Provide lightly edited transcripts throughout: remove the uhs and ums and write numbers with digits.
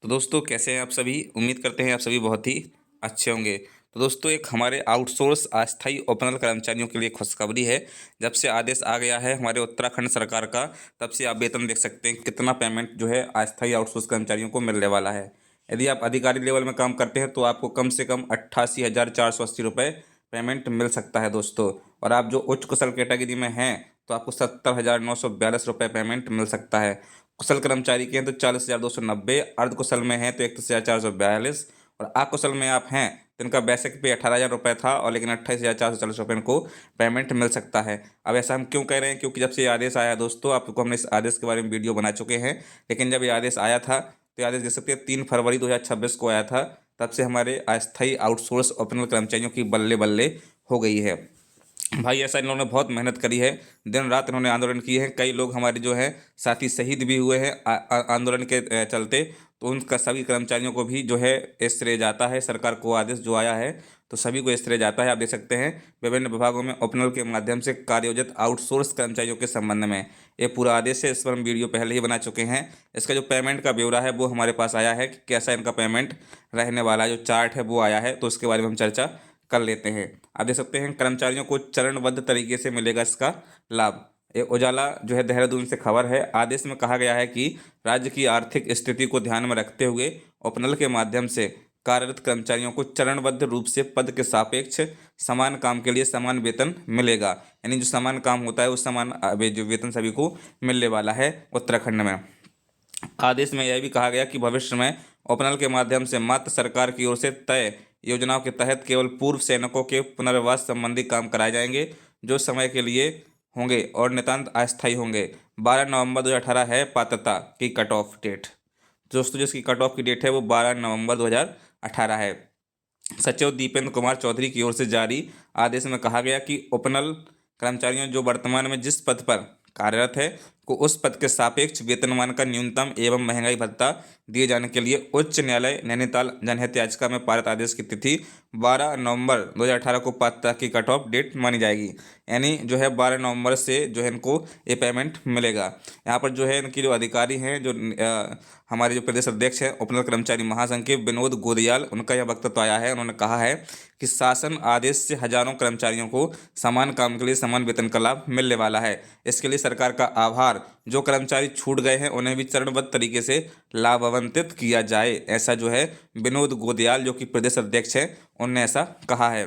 तो दोस्तों कैसे हैं आप सभी। उम्मीद करते हैं आप सभी बहुत ही अच्छे होंगे। तो दोस्तों एक हमारे आउटसोर्स अस्थायी ओपनल कर्मचारियों के लिए खुशखबरी है। जब से आदेश आ गया है हमारे उत्तराखंड सरकार का, तब से आप वेतन देख सकते हैं कितना पेमेंट जो है अस्थायी आउटसोर्स कर्मचारियों को मिलने वाला है। यदि आप अधिकारी लेवल में काम करते हैं तो आपको कम से कम 88,480 रुपये पेमेंट मिल सकता है दोस्तों। और आप जो उच्च कुशल कैटेगरी में हैं तो आपको 70,942 रुपये पेमेंट मिल सकता है। कुशल कर्मचारी के हैं तो 40,290, अर्ध कुशल में हैं तो 31,442, और अकुशल में आप हैं तो इनका बेसिक पे 18,000 रुपये था, और लेकिन 28,440 रुपये इनको पेमेंट मिल सकता है। अब ऐसा हम क्यों कह रहे हैं, क्योंकि जब से ये आदेश आया दोस्तों, आपको हमने इस आदेश के बारे में वीडियो बना चुके हैं। लेकिन जब ये आदेश आया था तो ये आदेश देख सकते हैं 3 फरवरी 2026 को आया था। तब से हमारे अस्थायी आउटसोर्स ओपनल कर्मचारियों की बल्ले बल्ले हो गई है। भाई ऐसा इन लोगों ने बहुत मेहनत करी है, दिन रात इन्होंने आंदोलन किए हैं। कई लोग हमारे जो हैं साथी शहीद भी हुए हैं आंदोलन के चलते। तो उनका सभी कर्मचारियों को भी जो है श्रेय जाता है। सरकार को आदेश जो आया है तो सभी को श्रेय जाता है। आप देख सकते हैं विभिन्न विभागों में ओपनल के माध्यम से कार्ययोजित आउटसोर्स कर्मचारियों के संबंध में ये पूरा आदेश है। इस पर हम वीडियो पहले ही बना चुके हैं। इसका जो पेमेंट का ब्यौरा है वो हमारे पास आया है कि कैसा इनका पेमेंट रहने वाला है, जो चार्ट है वो आया है, तो उसके बारे में हम चर्चा कर लेते हैं। आप देख सकते हैं कर्मचारियों को चरणबद्ध तरीके से मिलेगा इसका लाभ। ये उजाला जो है देहरादून से खबर है। आदेश में कहा गया है कि राज्य की आर्थिक स्थिति को ध्यान में रखते हुए ओपनल के माध्यम से कार्यरत कर्मचारियों को चरणबद्ध रूप से पद के सापेक्ष समान काम के लिए समान वेतन मिलेगा। यानी जो समान काम होता है उस समान जो वेतन सभी को मिलने वाला है उत्तराखंड में। आदेश में यह भी कहा गया कि भविष्य में ओपनल के माध्यम से मात्र सरकार की ओर से तय योजनाओं के तहत केवल पूर्व सैनिकों के पुनर्वास संबंधी काम कराए जाएंगे, जो समय के लिए होंगे और नितांत अस्थायी होंगे। 12 नवंबर 2018 है पात्रता की कट ऑफ डेट। दोस्तों जिसकी कट ऑफ की डेट है वो 12 नवंबर 2018 है। सचिव दीपेंद्र कुमार चौधरी की ओर से जारी आदेश में कहा गया कि ओपनल कर्मचारियों जो वर्तमान में जिस पद पर कार्यरत है को उस पद के सापेक्ष वेतनमान का न्यूनतम एवं महंगाई भत्ता दिए जाने के लिए उच्च न्यायालय नैनीताल जनहित याचिका में पारित आदेश की तिथि 12 नवंबर 2018 को पात्रता की कट ऑफ डेट मानी जाएगी। यानी जो है 12 नवंबर से जो है इनको ये पेमेंट मिलेगा। यहाँ पर जो है इनकी जो अधिकारी हैं, जो हमारे जो प्रदेश अध्यक्ष हैं ओपनल कर्मचारी महासंघ के विनोद गोदियाल, उनका यह वक्तव्य आया है। उन्होंने कहा है कि शासन आदेश से हजारों कर्मचारियों को समान काम के लिए समान वेतन का लाभ मिलने वाला है। इसके लिए सरकार का आभार। जो कर्मचारी छूट गए हैं उन्हें भी चरणबद्ध तरीके से लाभ आवंटित किया जाए, ऐसा जो है विनोद गोदियाल जो कि प्रदेश अध्यक्ष हैं उन्होंने ऐसा कहा है।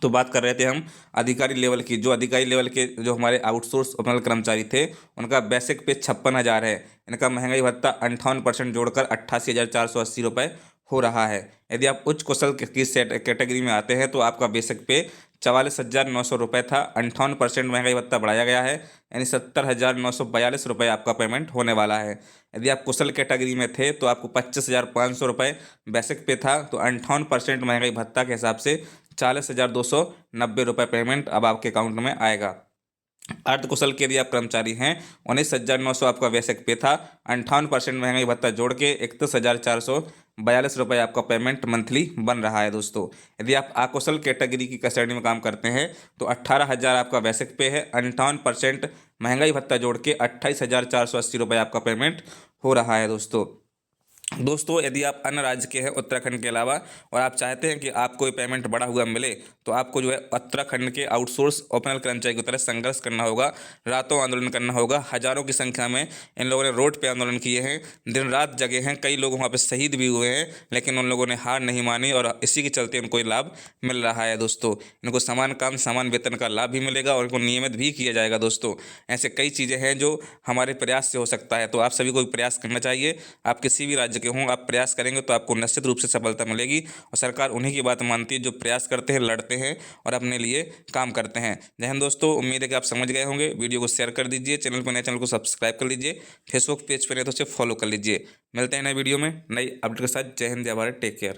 तो बात कर रहे थे हम अधिकारी लेवल की। जो अधिकारी लेवल के जो हमारे आउटसोर्स ओपनल कर्मचारी थे उनका बेसिक पे 56,000 है। इनका महंगाई भत्ता 58% जोड़कर 88,480 रुपये हो रहा है। यदि आप उच्च कुशल की कैटेगरी में आते हैं तो आपका बेसिक पे 44,900 रुपये था। 58% महंगाई भत्ता बढ़ाया गया है, यानी 70,942 रुपये आपका पेमेंट होने वाला है। यदि आप कुशल कैटेगरी में थे तो आपको 25,500 रुपये बेसिक पे था, तो 58% महंगाई भत्ता के हिसाब से 40,290 रुपये पेमेंट अब आपके अकाउंट में आएगा। अर्ध कुशल के यदि आप कर्मचारी हैं 19,900 आपका बेसिक पे था। 58% महंगाई भत्ता जोड़ के 31,442 रुपये आपका पेमेंट मंथली बन रहा है दोस्तों। यदि आप अकुशल कैटेगरी की श्रेणी में काम करते हैं तो 18,000 आपका बेसिक पे है। 58% महंगाई भत्ता जोड़ के 28,480 रुपये आपका पेमेंट हो रहा है दोस्तों यदि आप अन्य राज्य के हैं उत्तराखंड के अलावा और आप चाहते हैं कि आपको ये पेमेंट बढ़ा हुआ मिले, तो आपको जो है उत्तराखंड के आउटसोर्स ओपनल कर्मचारी की तरह संघर्ष करना होगा, रातों आंदोलन करना होगा। हजारों की संख्या में इन लोगों ने रोड पे आंदोलन किए हैं, दिन रात जगे हैं। कई लोग वहाँ पे शहीद भी हुए हैं, लेकिन उन लोगों ने हार नहीं मानी और इसी के चलते उनको ये लाभ मिल रहा है दोस्तों। इनको समान काम समान वेतन का लाभ भी मिलेगा और इनको नियमित भी किया जाएगा दोस्तों। ऐसे कई चीज़ें हैं जो हमारे प्रयास से हो सकता है, तो आप सभी को प्रयास करना चाहिए। आप किसी भी राज्य के हों, आप प्रयास करेंगे तो आपको निश्चित रूप से सफलता मिलेगी। और सरकार उन्हीं की बात मानती है जो प्रयास करते हैं, लड़ते हैं और अपने लिए काम करते हैं। जय हिंद दोस्तों, उम्मीद है कि आप समझ गए होंगे। वीडियो को शेयर कर दीजिए, चैनल पर नए चैनल को सब्सक्राइब कर लीजिए, फेसबुक पेज पर नहीं तो उसे फॉलो कर लीजिए। मिलते हैं नए वीडियो में नई अपडेट के साथ। जय हिंद, जय भारत, टेक केयर।